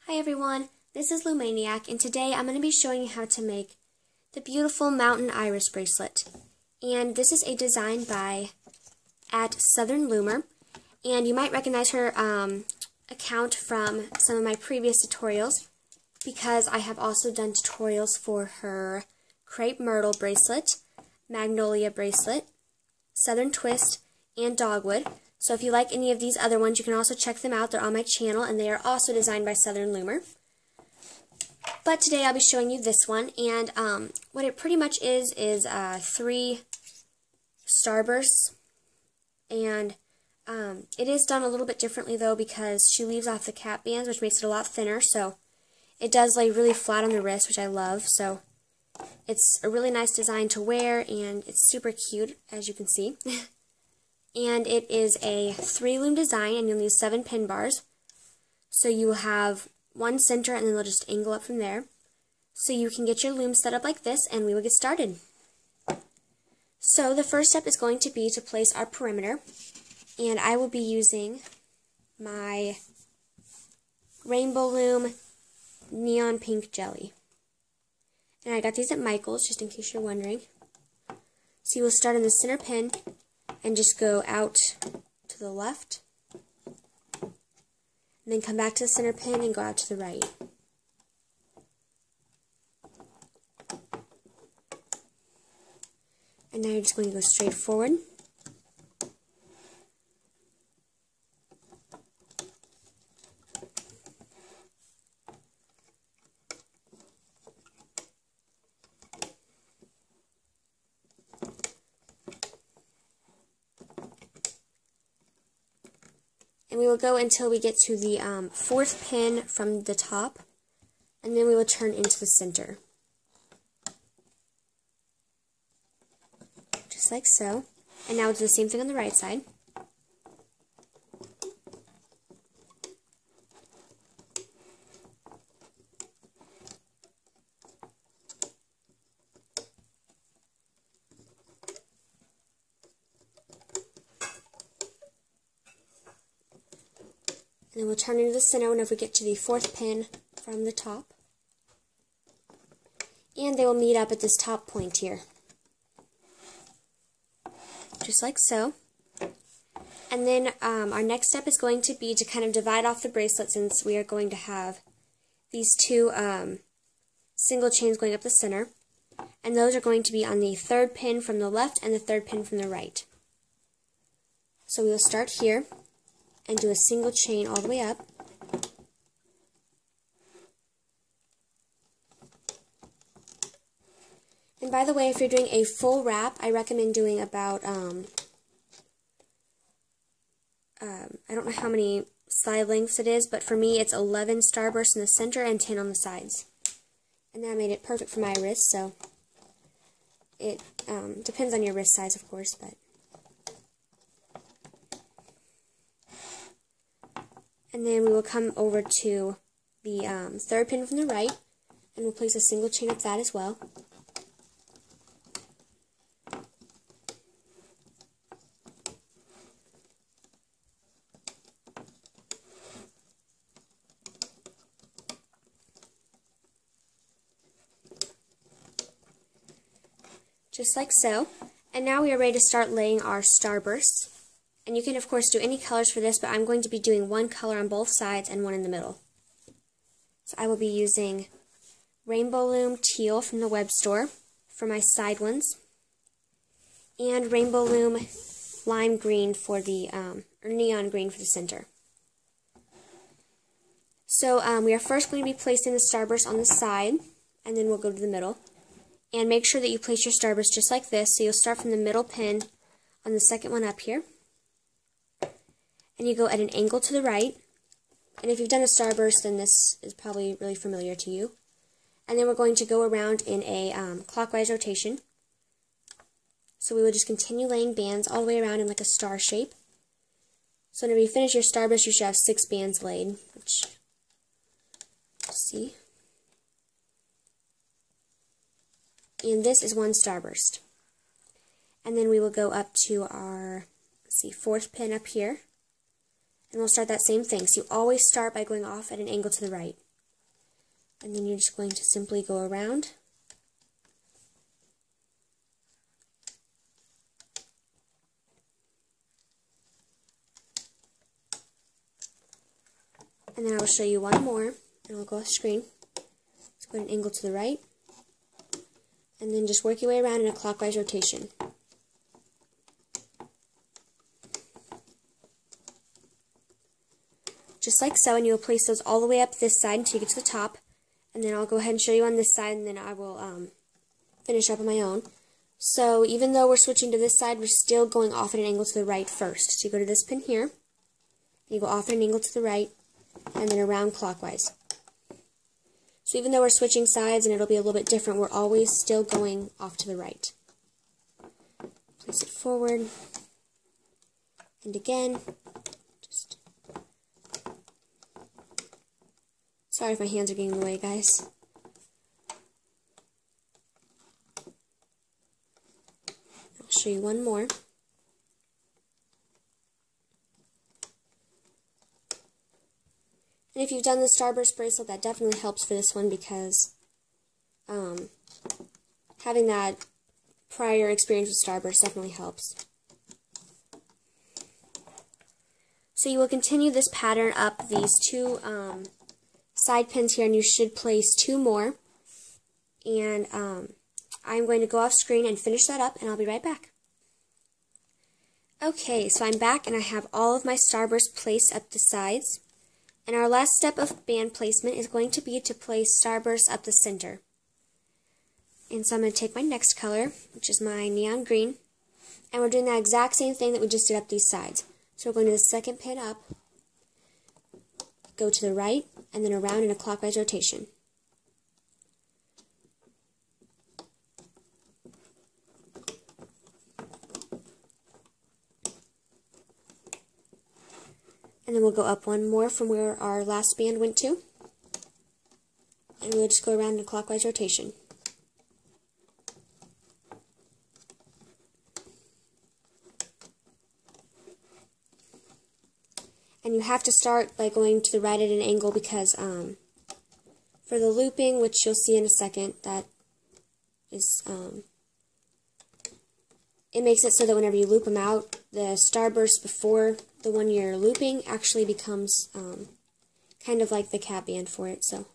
Hi everyone, this is Lumaniac, and today I'm going to be showing you how to make the beautiful mountain iris bracelet. And this is a design by Southern Loomer, and you might recognize her account from some of my previous tutorials because I have also done tutorials for her crepe myrtle bracelet, magnolia bracelet, southern twist, and dogwood. So if you like any of these other ones, you can also check them out. They're on my channel, and they are also designed by Southern Loomer. But today I'll be showing you this one, and what it pretty much is 3 starbursts, and it is done a little bit differently though because she leaves off the cap bands, which makes it a lot thinner, so it does lay really flat on the wrist, which I love. So it's a really nice design to wear, and it's super cute, as you can see. And it is a 3-loom design, and you'll need 7 pin bars. So you will have one center, and then they'll just angle up from there. So you can get your loom set up like this, and we will get started. So the first step is going to be to place our perimeter, and I will be using my Rainbow Loom Neon Pink Jelly. And I got these at Michael's, just in case you're wondering. So you will start in the center pin, and just go out to the left, and then come back to the center pin and go out to the right. And now you're just going to go straight forward. And we will go until we get to the 4th pin from the top, and then we will turn into the center. Just like so. And now we'll do the same thing on the right side. And then we'll turn into the center whenever we get to the 4th pin from the top. And they will meet up at this top point here. Just like so. And then our next step is going to be to kind of divide off the bracelet, since we are going to have these 2 single chains going up the center. And those are going to be on the 3rd pin from the left and the 3rd pin from the right. So we will start here and do a single chain all the way up. And by the way, if you're doing a full wrap, I recommend doing about, I don't know how many side lengths it is, but for me it's 11 starbursts in the center and 10 on the sides. And that made it perfect for my wrist, so it depends on your wrist size, of course, but. And then we will come over to the 3rd pin from the right, and we'll place a single chain up that as well. Just like so. And now we are ready to start laying our starbursts. And you can, of course, do any colors for this, but I'm going to be doing one color on both sides and one in the middle. So I will be using Rainbow Loom Teal from the web store for my side ones, and Rainbow Loom Lime Green for the, or Neon Green for the center. So we are first going to be placing the starburst on the side, and then we'll go to the middle. And make sure that you place your starburst just like this, so you'll start from the middle pin on the 2nd one up here. And you go at an angle to the right. And if you've done a starburst, then this is probably really familiar to you. And then we're going to go around in a clockwise rotation. So we will just continue laying bands all the way around in like a star shape. So whenever you finish your starburst, you should have 6 bands laid, which, let's see. And this is 1 starburst. And then we will go up to our, let's see, 4th pin up here. And we'll start that same thing. So you always start by going off at an angle to the right. And then you're just going to simply go around. And then I will show you one more, and I'll go off screen. Let's go at an angle to the right. And then just work your way around in a clockwise rotation. Just like so, and you will place those all the way up this side until you get to the top. And then I'll go ahead and show you on this side, and then I will finish up on my own. So even though we're switching to this side, we're still going off at an angle to the right first. So you go to this pin here, and you go off at an angle to the right, and then around clockwise. So even though we're switching sides and it'll be a little bit different, we're always still going off to the right. Place it forward, and again, just... Sorry if my hands are getting in the way, guys. I'll show you one more. And if you've done the Starburst bracelet, that definitely helps for this one because having that prior experience with Starburst definitely helps. So you will continue this pattern up these two side pins here, and you should place two more. And I'm going to go off screen and finish that up, and I'll be right back. Okay, so I'm back, and I have all of my Starburst placed up the sides. And our last step of band placement is going to be to place Starburst up the center. And so I'm going to take my next color, which is my neon green, and we're doing that exact same thing that we just did up these sides. So we're going to the second pin up, go to the right, and then around in a clockwise rotation. And then we'll go up one more from where our last band went to. And we'll just go around in a clockwise rotation. And you have to start by going to the right at an angle because for the looping, which you'll see in a second, that is, it makes it so that whenever you loop them out, the Starburst before the one you're looping actually becomes kind of like the cap band for it. So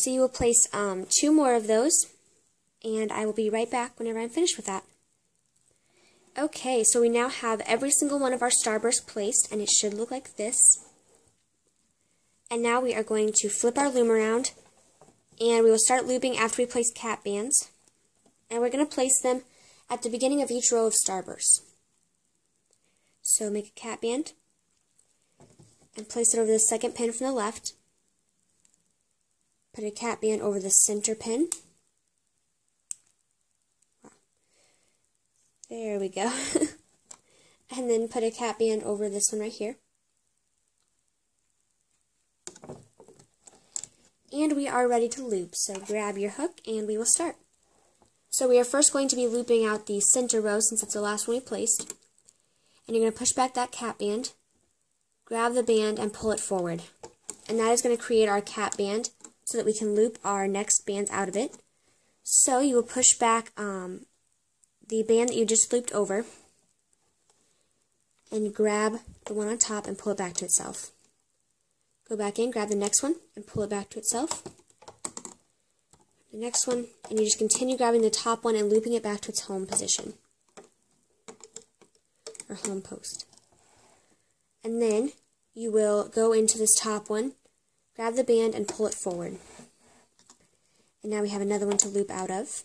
you will place two more of those, and I will be right back whenever I'm finished with that. Okay, so we now have every single one of our Starbursts placed, and it should look like this. And now we are going to flip our loom around, and we will start looping after we place cap bands. And we're going to place them at the beginning of each row of Starbursts. So make a cap band, and place it over the second pin from the left. Put a cap band over the center pin. There we go. And then put a cap band over this one right here. And we are ready to loop, so grab your hook and we will start. So we are first going to be looping out the center row since it's the last one we placed. And you're going to push back that cap band, grab the band and pull it forward. And that is going to create our cap band so that we can loop our next bands out of it. So you will push back the band that you just looped over and grab the one on top and pull it back to itself. Go back in, grab the next one, and pull it back to itself. The next one, and you just continue grabbing the top one and looping it back to its home position, or home post. And then you will go into this top one, grab the band, and pull it forward. And now we have another one to loop out of.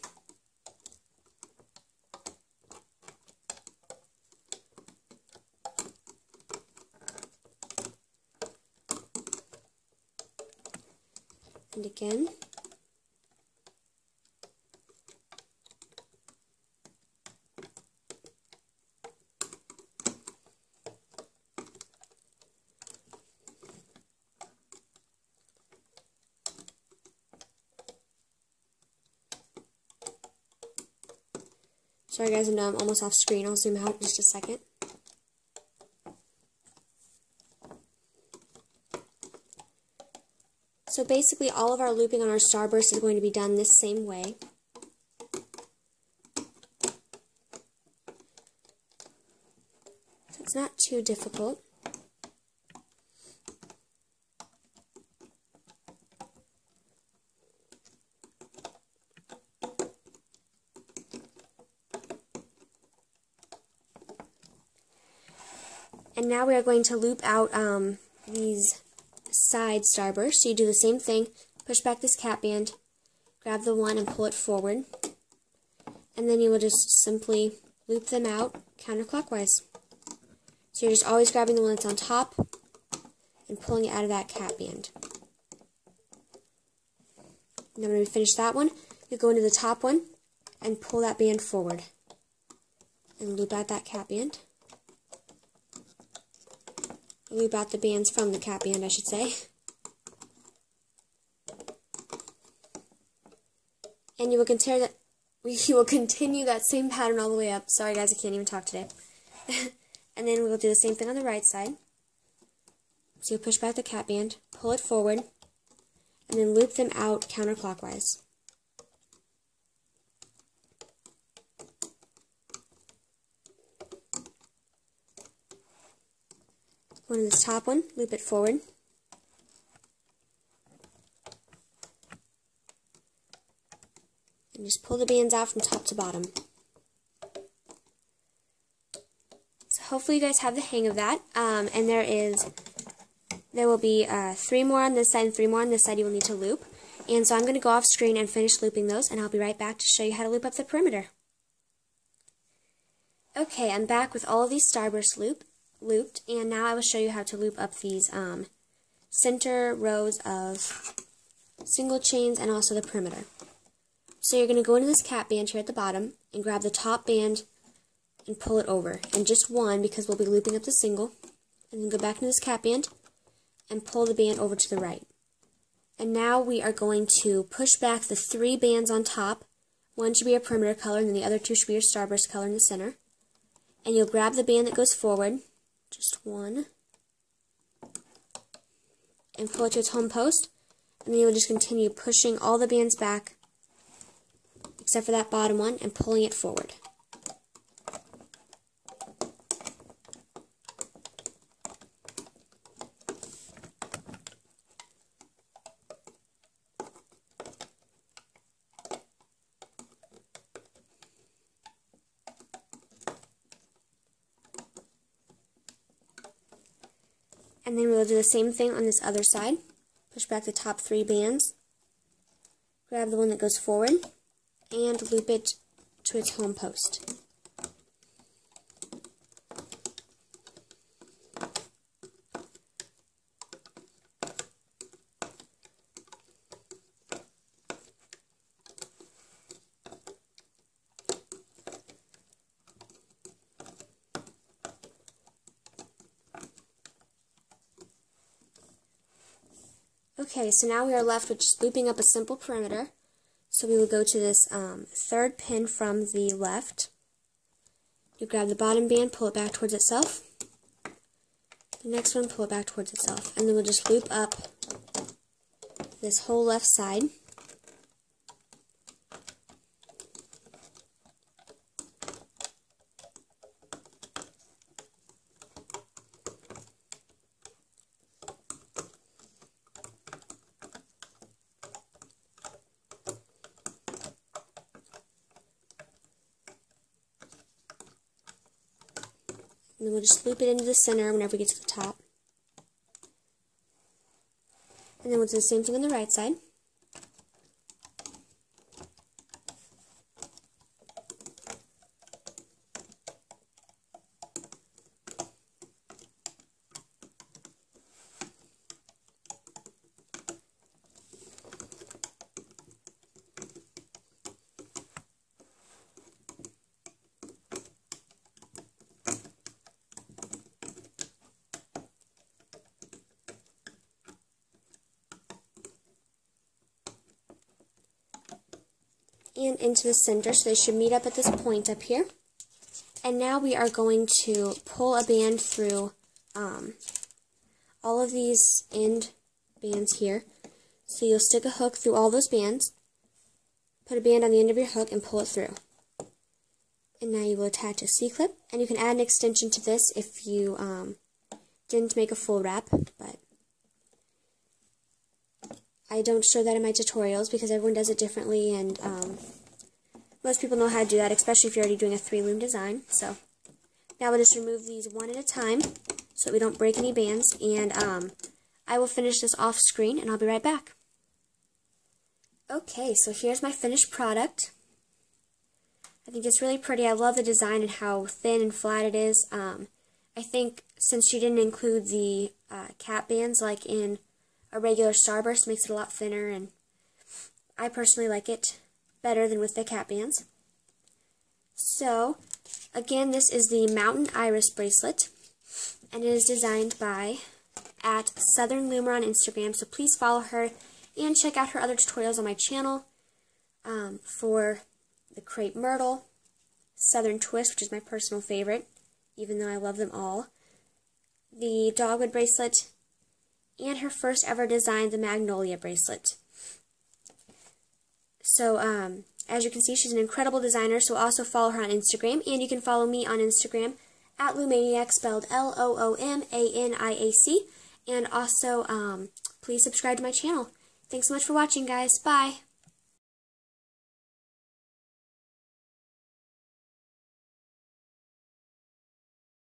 And again. Sorry guys, I know I'm almost off screen. I'll zoom out in just a second. So basically all of our looping on our starburst is going to be done this same way. So it's not too difficult. And now we are going to loop out these side starbursts. So you do the same thing, push back this cap band, grab the one and pull it forward, and then you will just simply loop them out counterclockwise. So you're just always grabbing the one that's on top and pulling it out of that cap band. And then when we finish that one, you go into the top one and pull that band forward and loop out that cap band. Loop out the bands from the cap band, I should say. And you will continue that same pattern all the way up. Sorry guys, I can't even talk today. And then we'll do the same thing on the right side. So you push back the cap band, pull it forward, and then loop them out counterclockwise. Go into this top one, loop it forward. And just pull the bands out from top to bottom. So hopefully you guys have the hang of that. And there will be 3 more on this side and 3 more on this side you will need to loop. And so I'm going to go off screen and finish looping those, and I'll be right back to show you how to loop up the perimeter. Okay, I'm back with all of these starbursts looped, and now I will show you how to loop up these center rows of single chains and also the perimeter. So you're going to go into this cap band here at the bottom and grab the top band and pull it over, and just one because we'll be looping up the single, and then go back into this cap band and pull the band over to the right. And now we are going to push back the 3 bands on top. One should be your perimeter color, and then the other 2 should be your starburst color in the center. And you'll grab the band that goes forward, just one, and pull it to its home post, and then you'll just continue pushing all the bands back except for that bottom one and pulling it forward. And then we'll do the same thing on this other side. Push back the top 3 bands, grab the one that goes forward, and loop it to its home post. Okay, so now we are left with just looping up a simple perimeter. So we will go to this 3rd pin from the left. You grab the bottom band, pull it back towards itself. The next one, pull it back towards itself. And then we'll just loop up this whole left side. And then we'll just loop it into the center whenever we get to the top. And then we'll do the same thing on the right side. and into the center, so they should meet up at this point up here. And now we are going to pull a band through all of these end bands here. So you'll stick a hook through all those bands, put a band on the end of your hook, and pull it through. And now you will attach a C-clip, and you can add an extension to this if you didn't make a full wrap, but I don't show that in my tutorials because everyone does it differently, and most people know how to do that, especially if you're already doing a 3-loom design. So now we'll just remove these one at a time so that we don't break any bands, and I will finish this off screen, and I'll be right back. Okay, so here's my finished product. I think it's really pretty. I love the design and how thin and flat it is. I think since she didn't include the cap bands like in a regular starburst, makes it a lot thinner, and I personally like it better than with the cap bands. So, again, this is the Mountain Iris bracelet, and it is designed by @SouthernLoomer on Instagram, so please follow her and check out her other tutorials on my channel for the Crepe Myrtle, Southern Twist, which is my personal favorite, even though I love them all, the Dogwood bracelet, and her first ever design, the Magnolia bracelet. So, as you can see, she's an incredible designer, so also follow her on Instagram, and you can follow me on Instagram @Loomaniac, spelled Loomaniac, and also, please subscribe to my channel. Thanks so much for watching, guys. Bye!